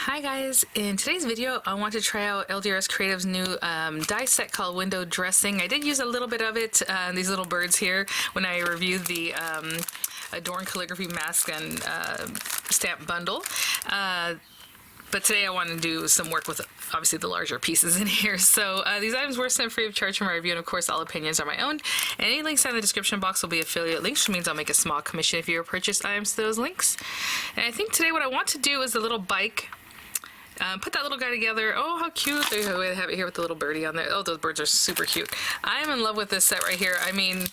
Hi guys, in today's video I want to try out LDRS Creative's new die set called Window Dressing. I did use a little bit of it, these little birds here, when I reviewed the Adorn Calligraphy Mask and Stamp Bundle. But today I want to do some work with obviously the larger pieces in here. So these items were sent free of charge from my review, and of course all opinions are my own. And any links in the description box will be affiliate links, which means I'll make a small commission if you purchase items to those links. And I think today what I want to do is a little bike. Put that little guy together. Oh, how cute. They have it here with the little birdie on there. Oh, those birds are super cute. I am in love with this set right here. I mean,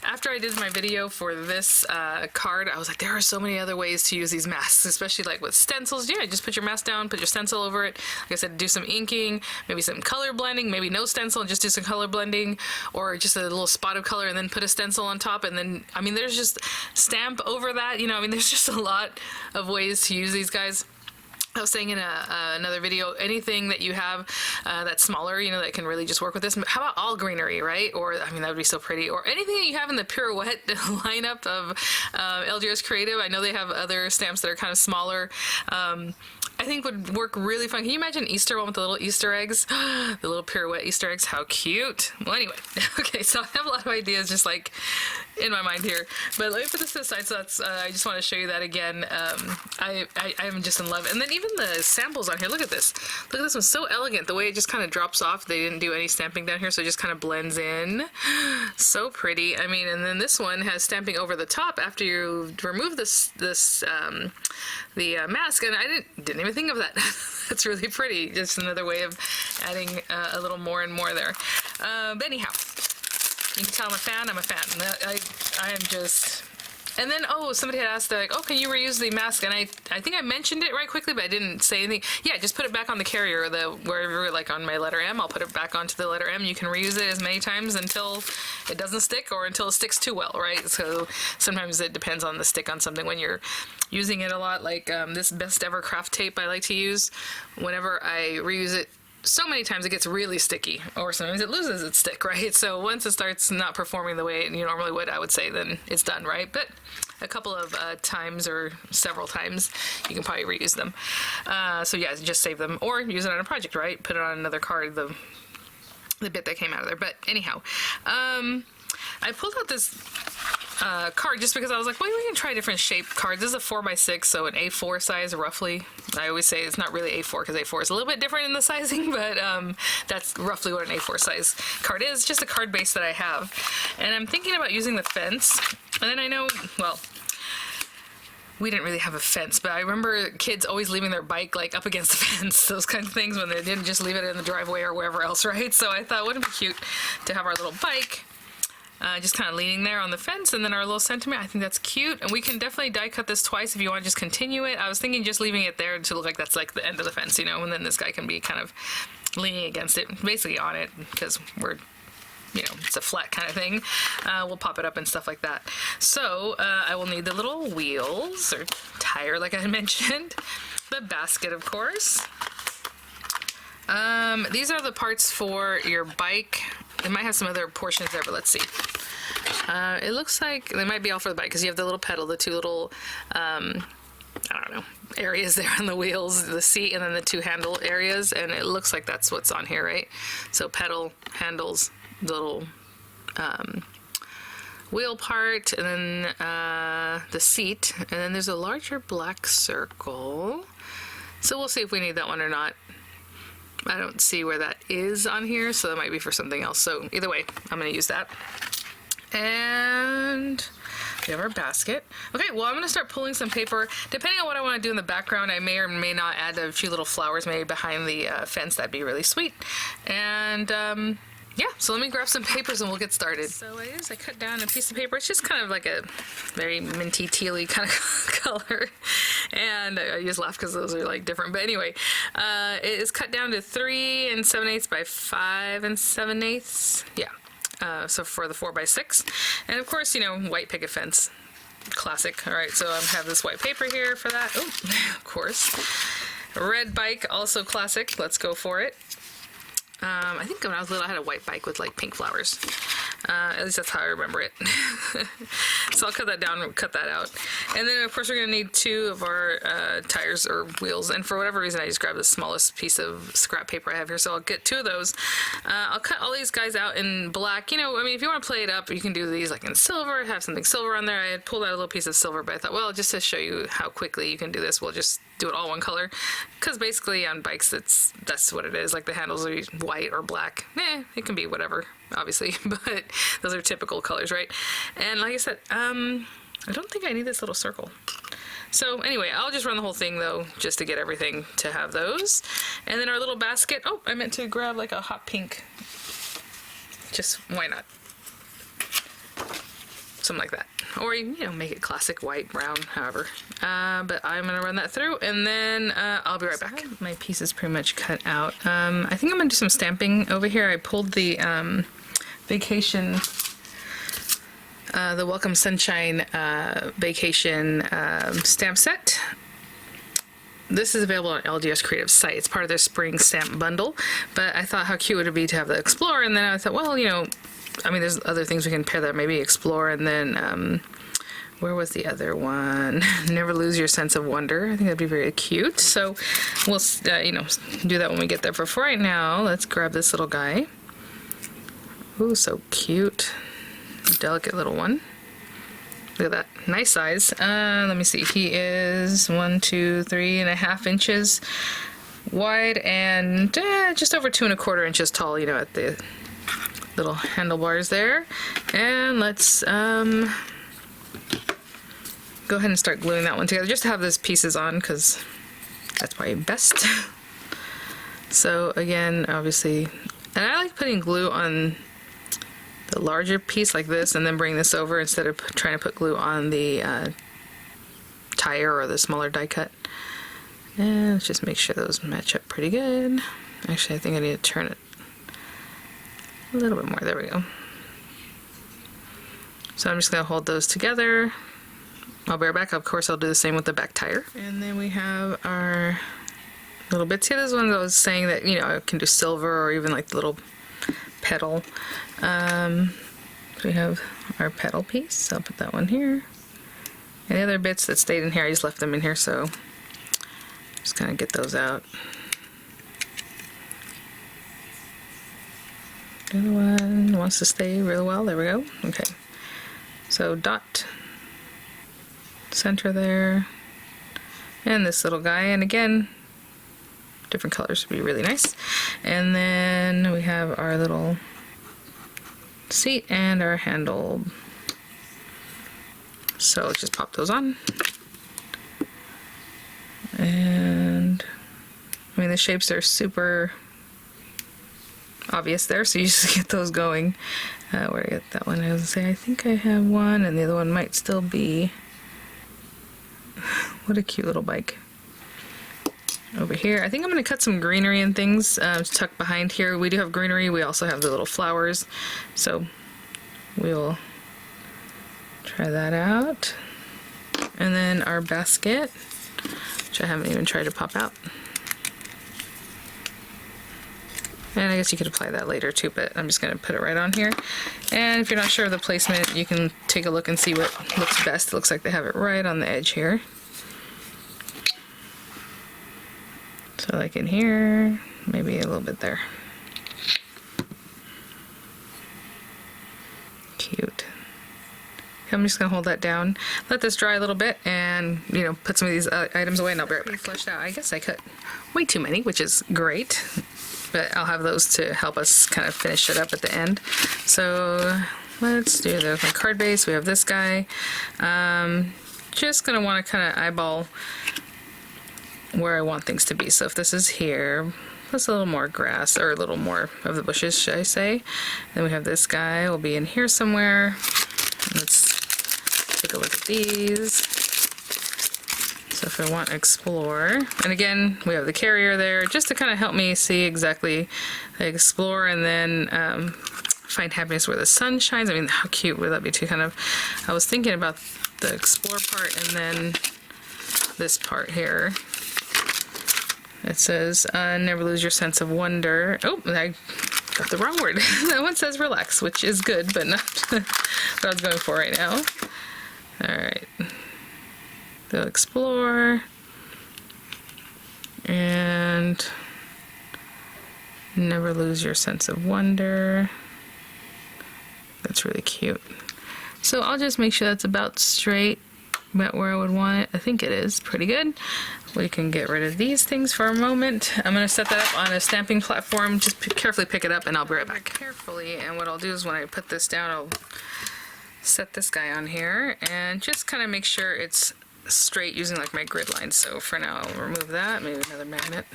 after I did my video for this card, I was like, there are so many other ways to use these masks, especially like with stencils. Yeah, just put your mask down, put your stencil over it. Like I said, do some inking, maybe some color blending, maybe no stencil and just do some color blending, or just a little spot of color and then put a stencil on top. And then, I mean, there's just stamp over that. You know, I mean, there's just a lot of ways to use these guys. I was saying in another video, anything that you have that's smaller, you know, that can really just work with this. How about all greenery, right? Or, I mean, that would be so pretty. Or anything that you have in the Pirouette lineup of LDRS Creative. I know they have other stamps that are kind of smaller. I think would work really fun. Can you imagine Easter one with the little Easter eggs? The little Pirouette Easter eggs, how cute. Well, anyway, okay, so I have a lot of ideas just like in my mind here. But let me put this to the side, so that's, I just want to show you that again. I'm just in love. And then even the samples on here, look at this. Look at this one, so elegant. The way it just kind of drops off. They didn't do any stamping down here, so it just kind of blends in. So pretty. I mean, and then this one has stamping over the top after you remove the mask, and I didn't even think of that. That's really pretty. Just another way of adding a little more and more there. But anyhow, you can tell I'm a fan. I'm a fan. I am just... And then, oh, somebody had asked, like, oh, can you reuse the mask? And I think I mentioned it right quickly, but I didn't say anything. Yeah, just put it back on the carrier, or wherever, like on my letter M, I'll put it back onto the letter M. You can reuse it as many times until it doesn't stick, or until it sticks too well, right? So sometimes it depends on the stick on something when you're using it a lot, like this Best Ever Craft tape I like to use. Whenever I reuse it so many times, it gets really sticky, or sometimes it loses its stick, right? So once it starts not performing the way you normally would, I would say, then it's done, right? But a couple of times or several times, you can probably reuse them. So yeah, just save them or use it on a project, right? Put it on another card, the bit that came out of there. But anyhow, I pulled out this card just because I was like, well, we can try different shaped cards. This is a 4x6, so an A4 size roughly. I always say it's not really A4 because A4 is a little bit different in the sizing, but that's roughly what an A4 size card is. Just a card base that I have. And I'm thinking about using the fence. And then I know, well, we didn't really have a fence, but I remember kids always leaving their bike like up against the fence, those kind of things, when they didn't just leave it in the driveway or wherever else, right? So I thought, wouldn't it be cute to have our little bike just kind of leaning there on the fence, and then our little sentiment. I think that's cute, and we can definitely die cut this twice if you want to just continue it. I was thinking just leaving it there to look like that's like the end of the fence, you know, and then this guy can be kind of leaning against it, basically on it, because we're, you know, it's a flat kind of thing. We'll pop it up and stuff like that. So I will need the little wheels or tire, like I mentioned, the basket, of course. These are the parts for your bike. It might have some other portions there, but let's see. It looks like they might be all for the bike because you have the little pedal, the two little, I don't know, areas there on the wheels, the seat, and then the two handle areas, and it looks like that's what's on here, right? So pedal, handles, the little wheel part, and then the seat, and then there's a larger black circle. So we'll see if we need that one or not. I don't see where that is on here, so that might be for something else. So either way, I'm going to use that. And we have our basket. Okay, well, I'm going to start pulling some paper. Depending on what I want to do in the background, I may or may not add a few little flowers maybe behind the fence. That'd be really sweet. And yeah, so let me grab some papers and we'll get started. So I cut down a piece of paper. It's just kind of like a very minty tealy kind of color. And I just laugh because those are like different. But anyway, it is cut down to 3 7/8 by 5 7/8. Yeah. So for the 4x6. And of course, you know, white picket fence. Classic. All right, so I have this white paper here for that. Oh, of course. Red bike, also classic. Let's go for it. I think when I was little, I had a white bike with like pink flowers. At least that's how I remember it. So I'll cut that down, cut that out. And then of course we're gonna need 2 of our tires or wheels. And for whatever reason, I just grabbed the smallest piece of scrap paper I have here. So I'll get 2 of those. I'll cut all these guys out in black. You know, I mean, if you want to play it up, you can do these like in silver, have something silver on there. I had pulled out a little piece of silver, but I thought, well, just to show you how quickly you can do this, we'll just do it all one color. Because basically on bikes, that's what it is. Like the handles are white or black. It can be whatever, obviously, but those are typical colors, right? And like I said, I don't think I need this little circle. So anyway, I'll just run the whole thing though, just to get everything to have those. And then our little basket, oh, I meant to grab like a hot pink. Just, why not? Something like that. Or, you know, make it classic white, brown, however. But I'm gonna run that through and then I'll be right back. My piece is pretty much cut out. I think I'm gonna do some stamping over here. I pulled the vacation, the Welcome Sunshine vacation stamp set. This is available on LDRS Creative site. It's part of their spring stamp bundle. But I thought how cute would it be to have the Explorer, and then I thought, well, you know, I mean, there's other things we can pair that, maybe Explore, and then, where was the other one? Never Lose Your Sense of Wonder. I think that'd be very cute. So we'll, you know, do that when we get there. But for right now, let's grab this little guy. Ooh, so cute. Delicate little one. Look at that. Nice size. Let me see. He is 1, 2, 3.5 inches wide and just over 2 1/4 inches tall, you know, at the little handlebars there. And let's go ahead and start gluing that one together just to have those pieces on, because that's probably best. So again, obviously, and I like putting glue on the larger piece like this and then bring this over instead of trying to put glue on the tire or the smaller die cut. And let's just make sure those match up pretty good. Actually, I think I need to turn it a little bit more. There we go. So I'm just going to hold those together. I'll be right back. Of course, I'll do the same with the back tire. And then we have our little bits here. This one I was saying that, you know, I can do silver or even like the little pedal. So we have our pedal piece. I'll put that one here. And the other bits that stayed in here, I just left them in here, so just kind of get those out. The other one wants to stay real well. There we go. Okay. So dot, center there, and this little guy. And again, different colors would be really nice. And then we have our little seat and our handle. So let's just pop those on. And I mean, the shapes are super obvious there, so you just get those going. Where I get that one, I was gonna say, I think I have one, and the other one might still be. What a cute little bike. Over here, I think I'm going to cut some greenery and things tucked behind here. We do have greenery. We also have the little flowers, so we'll try that out. And then our basket, which I haven't even tried to pop out. And I guess you could apply that later too, but I'm just going to put it right on here. And if you're not sure of the placement, you can take a look and see what looks best. It looks like they have it right on the edge here. So like in here, maybe a little bit there. Cute. I'm just gonna hold that down, let this dry a little bit, and you know, put some of these items away, and I'll be right back. Fleshed out. I guess I cut way too many, which is great, but I'll have those to help us kind of finish it up at the end. So let's do the card base. We have this guy. Just gonna want to kind of eyeball where I want things to be. So if this is here, plus a little more grass, or a little more of the bushes, should I say. Then we have this guy, will be in here somewhere. Let's take a look at these. So if I want Explore, and again, we have the carrier there, just to kind of help me see exactly Explore, and then find happiness where the sun shines. I mean, how cute would that be to kind of, I was thinking about the Explore part, and then this part here. It says, never lose your sense of wonder. Oh, I got the wrong word. That one says relax, which is good, but not what I was going for right now. Alright. They'll explore. And never lose your sense of wonder. That's really cute. So I'll just make sure that's about straight, about where I would want it. I think it is pretty good. We can get rid of these things for a moment. I'm going to set that up on a stamping platform. Just carefully pick it up and I'll be right back. Carefully, and what I'll do is when I put this down, I'll set this guy on here and just kind of make sure it's straight using like my grid line. So for now I'll remove that, maybe another magnet.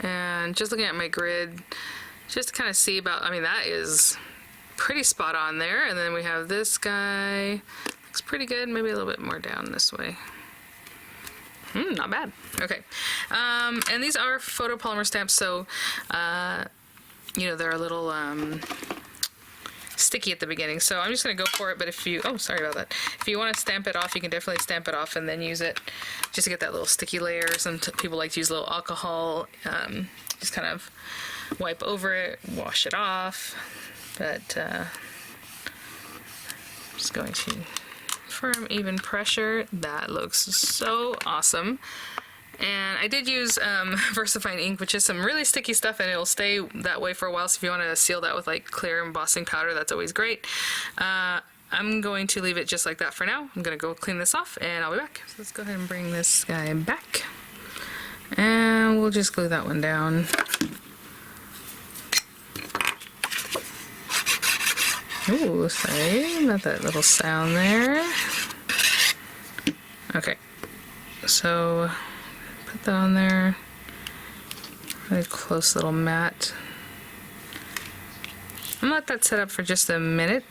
And just looking at my grid, just to kind of see about, I mean, that is pretty spot on there. And then we have this guy, looks pretty good, maybe a little bit more down this way. Not bad. Okay. And these are photopolymer stamps, so you know, they're a little sticky at the beginning, so I'm just going to go for it. But if you, oh, sorry about that. If you want to stamp it off, you can definitely stamp it off and then use it just to get that little sticky layer. Some people like to use a little alcohol, just kind of wipe over it, wash it off. But just going to firm, even pressure. That looks so awesome. And I did use VersaFine ink, which is some really sticky stuff, and it'll stay that way for a while. So if you want to seal that with like clear embossing powder, that's always great. I'm going to leave it just like that for now. I'm going to go clean this off and I'll be back. So let's go ahead and bring this guy back. And we'll just glue that one down. Ooh, sorry about that little sound there. Okay, so put that on there. Really close little mat. I'm gonna let that set up for just a minute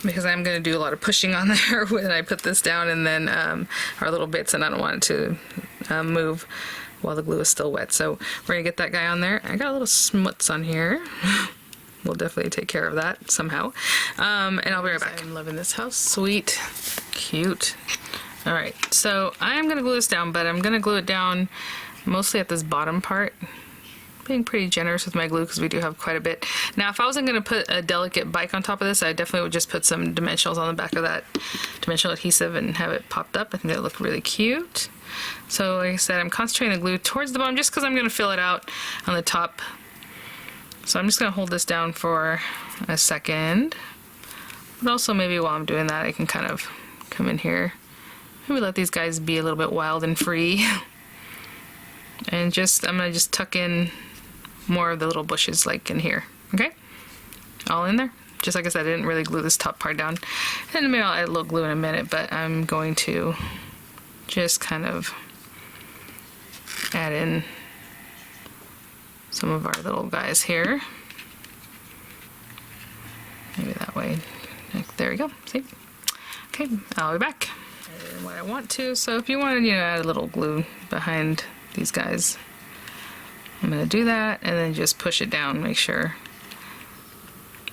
because I'm going to do a lot of pushing on there when I put this down, and then our little bits, and I don't want it to move while the glue is still wet. So we're going to get that guy on there. I got a little smuts on here. We'll definitely take care of that somehow. And I'll be right back. I'm loving this house. Sweet. Cute. Alright, so I'm going to glue this down, but I'm going to glue it down mostly at this bottom part. Being pretty generous with my glue because we do have quite a bit. Now, if I wasn't going to put a delicate bike on top of this, I definitely would just put some dimensionals on the back of that dimensional adhesive and have it popped up. I think that would look really cute. So like I said, I'm concentrating the glue towards the bottom just because I'm going to fill it out on the top. So I'm just going to hold this down for a second. But also maybe while I'm doing that, I can kind of come in here. Maybe let these guys be a little bit wild and free. And just, I'm going to just tuck in more of the little bushes like in here. Okay? All in there. Just like I said, I didn't really glue this top part down. And maybe I'll add a little glue in a minute, but I'm going to just kind of add in some of our little guys here. Maybe that way. There we go. See? Okay, I'll be back. And what I want to, so if you want to, add a little glue behind these guys, I'm going to do that and then just push it down, make sure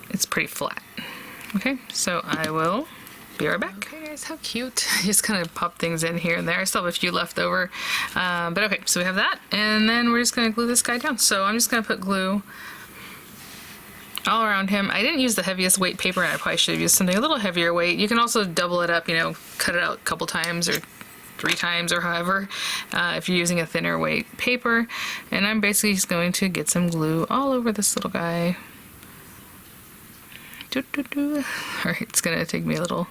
it's pretty flat. Okay, so I will be right back. Okay guys, how cute. I just kind of pop things in here and there. I still have a few left over, but okay, so we have that, and then we're just going to glue this guy down. So I'm just going to put glue all around him. I didn't use the heaviest weight paper, and I probably should have used something a little heavier weight. You can also double it up, cut it out a couple times or 3 times or however, if you're using a thinner weight paper. And I'm basically just going to get some glue all over this little guy. Alright, it's going to take me a little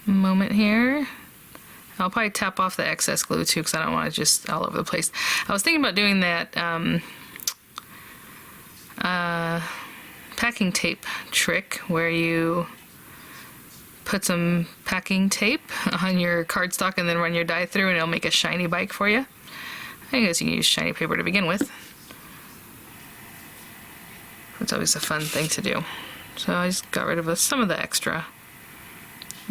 moment here. I'll probably tap off the excess glue too because I don't want it just all over the place. I was thinking about doing that packing tape trick where you put some packing tape on your cardstock and then run your die through and it'll make a shiny bike for you. I guess you can use shiny paper to begin with. It's always a fun thing to do. So I just got rid of some of the extra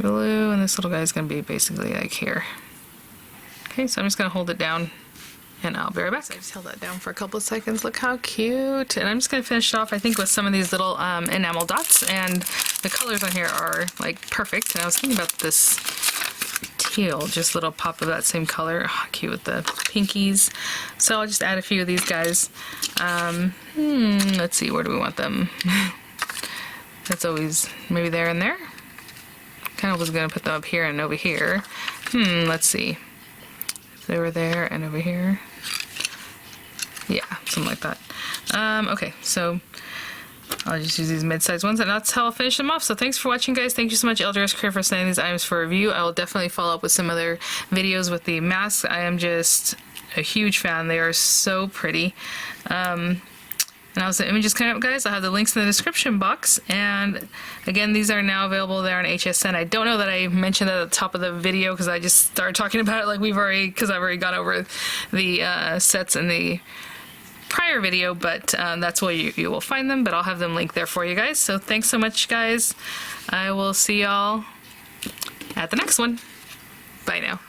glue, and this little guy is going to be basically like here. Okay, so I'm just going to hold it down and I'll be right back. So I just held that down for a couple of seconds. Look how cute. And I'm just going to finish it off, I think, with some of these little enamel dots. And the colors on here are like perfect. And I was thinking about this teal, just a little pop of that same color. Oh, cute with the pinkies. So I'll just add a few of these guys. Let's see, where do we want them? That's always maybe there and there. Kind of was gonna put them up here and over here. Let's see. If they were there and over here. Yeah, something like that. Okay, so I'll just use these mid-sized ones, and that's how I'll finish them off. So thanks for watching, guys. Thank you so much, LDRS Creative, for sending these items for review. I will definitely follow up with some other videos with the masks. I am just a huge fan. They are so pretty. And also, images coming up, guys. I'll have the links in the description box. And again, these are now available there on HSN. I don't know that I mentioned that at the top of the video because I just started talking about it like because I've already gone over the sets in the prior video, but that's where you will find them. But I'll have them linked there for you guys. So thanks so much, guys. I will see y'all at the next one. Bye now.